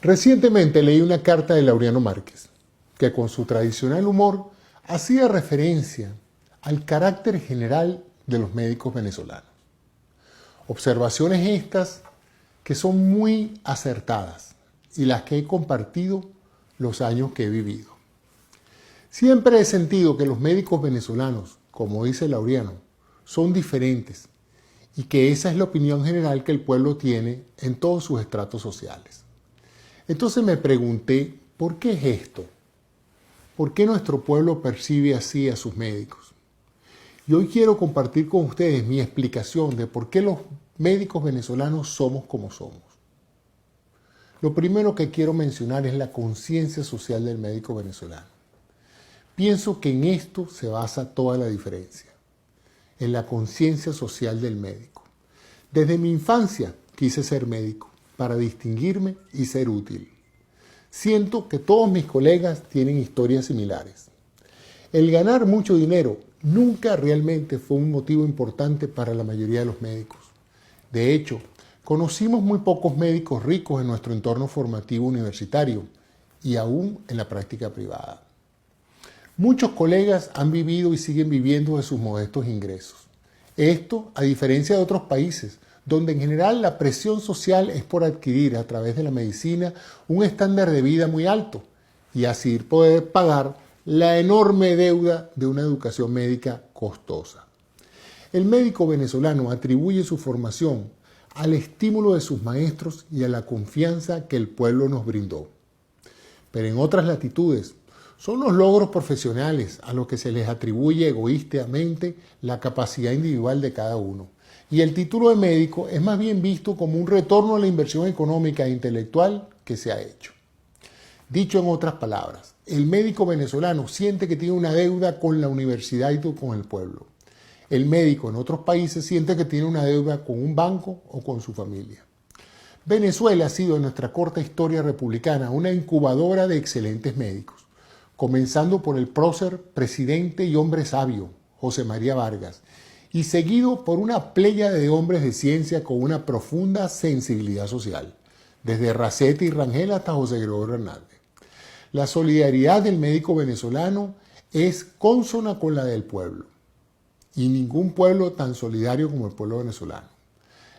Recientemente leí una carta de Laureano Márquez, que con su tradicional humor hacía referencia al carácter general de los médicos venezolanos. Observaciones estas que son muy acertadas y las que he compartido los años que he vivido. Siempre he sentido que los médicos venezolanos, como dice Laureano, son diferentes y que esa es la opinión general que el pueblo tiene en todos sus estratos sociales. Entonces me pregunté, ¿por qué es esto? ¿Por qué nuestro pueblo percibe así a sus médicos? Y hoy quiero compartir con ustedes mi explicación de por qué los médicos venezolanos somos como somos. Lo primero que quiero mencionar es la conciencia social del médico venezolano. Pienso que en esto se basa toda la diferencia, en la conciencia social del médico. Desde mi infancia quise ser médico para distinguirme y ser útil. Siento que todos mis colegas tienen historias similares. El ganar mucho dinero nunca realmente fue un motivo importante para la mayoría de los médicos. De hecho, conocimos muy pocos médicos ricos en nuestro entorno formativo universitario y aún en la práctica privada. Muchos colegas han vivido y siguen viviendo de sus modestos ingresos. Esto, a diferencia de otros países, donde en general la presión social es por adquirir a través de la medicina un estándar de vida muy alto y así poder pagar la enorme deuda de una educación médica costosa. El médico venezolano atribuye su formación al estímulo de sus maestros y a la confianza que el pueblo nos brindó. Pero en otras latitudes, son los logros profesionales a los que se les atribuye egoístamente la capacidad individual de cada uno. Y el título de médico es más bien visto como un retorno a la inversión económica e intelectual que se ha hecho. Dicho en otras palabras, el médico venezolano siente que tiene una deuda con la universidad y con el pueblo. El médico en otros países siente que tiene una deuda con un banco o con su familia. Venezuela ha sido en nuestra corta historia republicana una incubadora de excelentes médicos, comenzando por el prócer, presidente y hombre sabio, José María Vargas, y seguido por una pléyade de hombres de ciencia con una profunda sensibilidad social, desde Racete y Rangel hasta José Gregorio Hernández. La solidaridad del médico venezolano es consona con la del pueblo, y ningún pueblo tan solidario como el pueblo venezolano.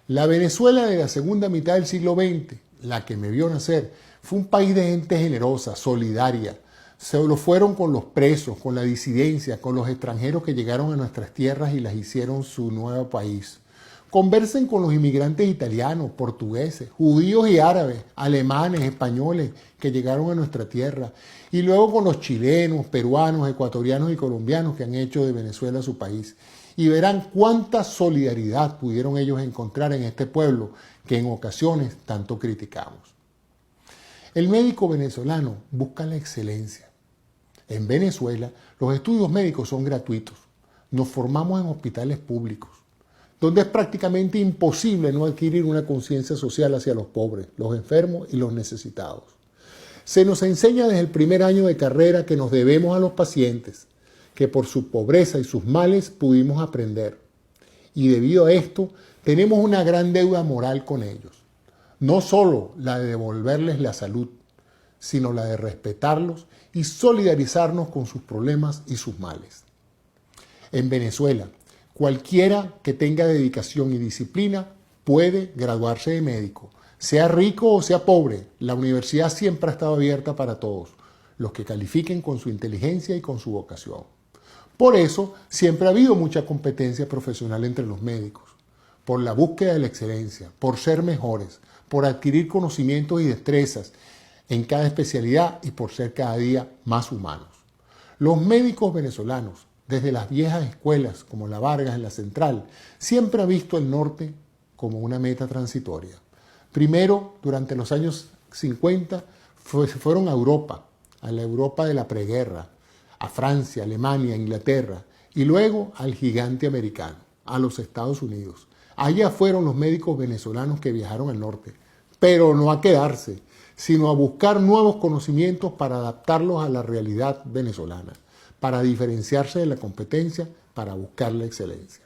La Venezuela de la segunda mitad del siglo XX, la que me vio nacer, fue un país de gente generosa, solidaria. Se lo fueron con los presos, con la disidencia, con los extranjeros que llegaron a nuestras tierras y las hicieron su nuevo país. Conversen con los inmigrantes italianos, portugueses, judíos y árabes, alemanes, españoles que llegaron a nuestra tierra. Y luego con los chilenos, peruanos, ecuatorianos y colombianos que han hecho de Venezuela su país. Y verán cuánta solidaridad pudieron ellos encontrar en este pueblo que en ocasiones tanto criticamos. El médico venezolano busca la excelencia. En Venezuela, los estudios médicos son gratuitos. Nos formamos en hospitales públicos, donde es prácticamente imposible no adquirir una conciencia social hacia los pobres, los enfermos y los necesitados. Se nos enseña desde el primer año de carrera que nos debemos a los pacientes, que por su pobreza y sus males pudimos aprender. Y debido a esto, tenemos una gran deuda moral con ellos. No solo la de devolverles la salud, sino la de respetarlos y solidarizarnos con sus problemas y sus males. En Venezuela, cualquiera que tenga dedicación y disciplina puede graduarse de médico. Sea rico o sea pobre, la universidad siempre ha estado abierta para todos, los que califiquen con su inteligencia y con su vocación. Por eso, siempre ha habido mucha competencia profesional entre los médicos, por la búsqueda de la excelencia, por ser mejores, por adquirir conocimientos y destrezas en cada especialidad y por ser cada día más humanos. Los médicos venezolanos, desde las viejas escuelas como la Vargas en la Central, siempre han visto el norte como una meta transitoria. Primero, durante los años 50, fueron a Europa, a la Europa de la preguerra, a Francia, Alemania, Inglaterra, y luego al gigante americano, a los Estados Unidos. Allá fueron los médicos venezolanos que viajaron al norte, pero no a quedarse, sino a buscar nuevos conocimientos para adaptarlos a la realidad venezolana, para diferenciarse de la competencia, para buscar la excelencia.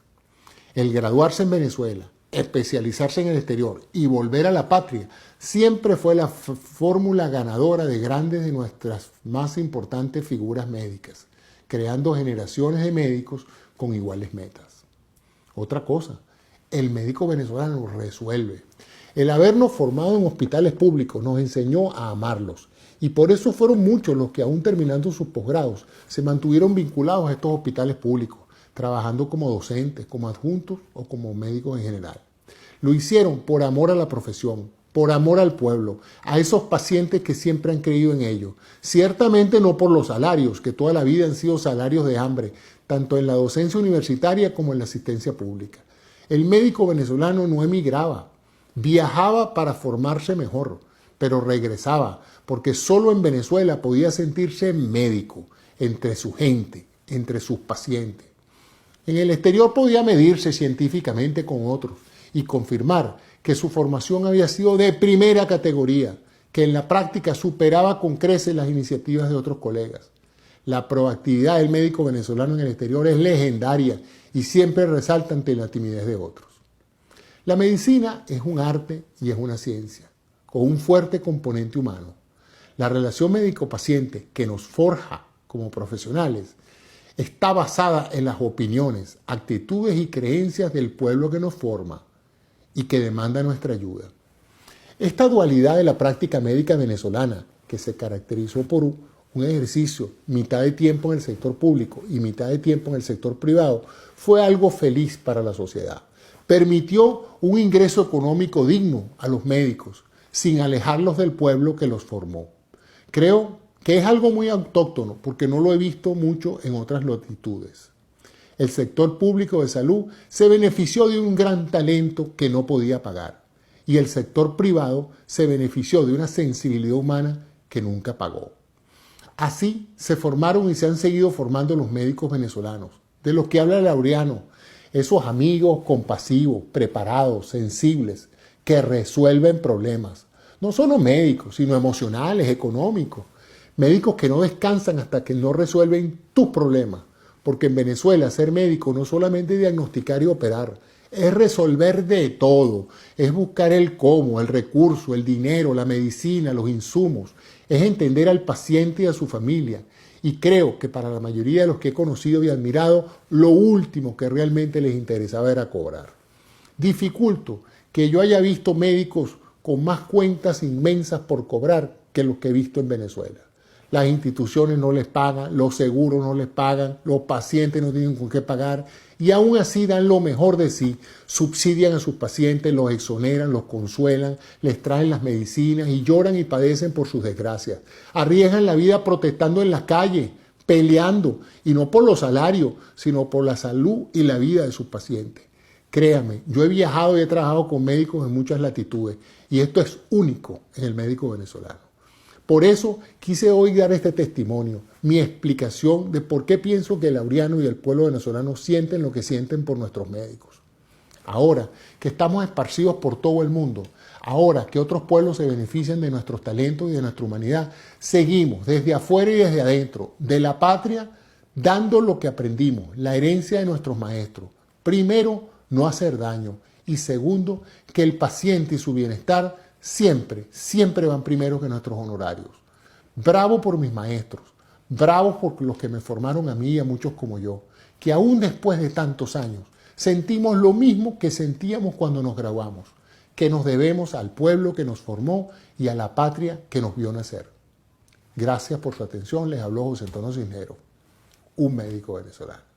El graduarse en Venezuela, especializarse en el exterior y volver a la patria, siempre fue la fórmula ganadora de grandes de nuestras más importantes figuras médicas, creando generaciones de médicos con iguales metas. Otra cosa, el médico venezolano resuelve. El habernos formado en hospitales públicos nos enseñó a amarlos, y por eso fueron muchos los que, aún terminando sus posgrados, se mantuvieron vinculados a estos hospitales públicos, trabajando como docentes, como adjuntos o como médicos en general. Lo hicieron por amor a la profesión, por amor al pueblo, a esos pacientes que siempre han creído en ello. Ciertamente no por los salarios, que toda la vida han sido salarios de hambre, tanto en la docencia universitaria como en la asistencia pública. El médico venezolano no emigraba, viajaba para formarse mejor, pero regresaba, porque solo en Venezuela podía sentirse médico, entre su gente, entre sus pacientes. En el exterior podía medirse científicamente con otros y confirmar que su formación había sido de primera categoría, que en la práctica superaba con creces las iniciativas de otros colegas. La proactividad del médico venezolano en el exterior es legendaria y siempre resalta ante la timidez de otros. La medicina es un arte y es una ciencia, con un fuerte componente humano. La relación médico-paciente que nos forja como profesionales está basada en las opiniones, actitudes y creencias del pueblo que nos forma y que demanda nuestra ayuda. Esta dualidad de la práctica médica venezolana, que se caracterizó por un ejercicio mitad de tiempo en el sector público y mitad de tiempo en el sector privado, fue algo feliz para la sociedad. Permitió un ingreso económico digno a los médicos, sin alejarlos del pueblo que los formó. Creo que es algo muy autóctono, porque no lo he visto mucho en otras latitudes. El sector público de salud se benefició de un gran talento que no podía pagar, y el sector privado se benefició de una sensibilidad humana que nunca pagó. Así se formaron y se han seguido formando los médicos venezolanos, de los que habla Laureano, esos amigos compasivos, preparados, sensibles, que resuelven problemas. No solo médicos, sino emocionales, económicos. Médicos que no descansan hasta que no resuelven tus problemas. Porque en Venezuela ser médico no solamente diagnosticar y operar, es resolver de todo. Es buscar el cómo, el recurso, el dinero, la medicina, los insumos. Es entender al paciente y a su familia. Y creo que para la mayoría de los que he conocido y admirado, lo último que realmente les interesaba era cobrar. Dificulto que yo haya visto médicos con más cuentas inmensas por cobrar que los que he visto en Venezuela. Las instituciones no les pagan, los seguros no les pagan, los pacientes no tienen con qué pagar y aún así dan lo mejor de sí, subsidian a sus pacientes, los exoneran, los consuelan, les traen las medicinas y lloran y padecen por sus desgracias. Arriesgan la vida protestando en las calles, peleando, y no por los salarios, sino por la salud y la vida de sus pacientes. Créame, yo he viajado y he trabajado con médicos en muchas latitudes y esto es único en el médico venezolano. Por eso quise hoy dar este testimonio, mi explicación de por qué pienso que el Laureano y el pueblo venezolano sienten lo que sienten por nuestros médicos. Ahora que estamos esparcidos por todo el mundo, ahora que otros pueblos se benefician de nuestros talentos y de nuestra humanidad, seguimos desde afuera y desde adentro, de la patria, dando lo que aprendimos, la herencia de nuestros maestros. Primero, no hacer daño. Y segundo, que el paciente y su bienestar siempre van primero que nuestros honorarios. Bravo por mis maestros, bravo por los que me formaron a mí y a muchos como yo, que aún después de tantos años sentimos lo mismo que sentíamos cuando nos graduamos, que nos debemos al pueblo que nos formó y a la patria que nos vio nacer. Gracias por su atención, les habló José Antonio Cisneros, un médico venezolano.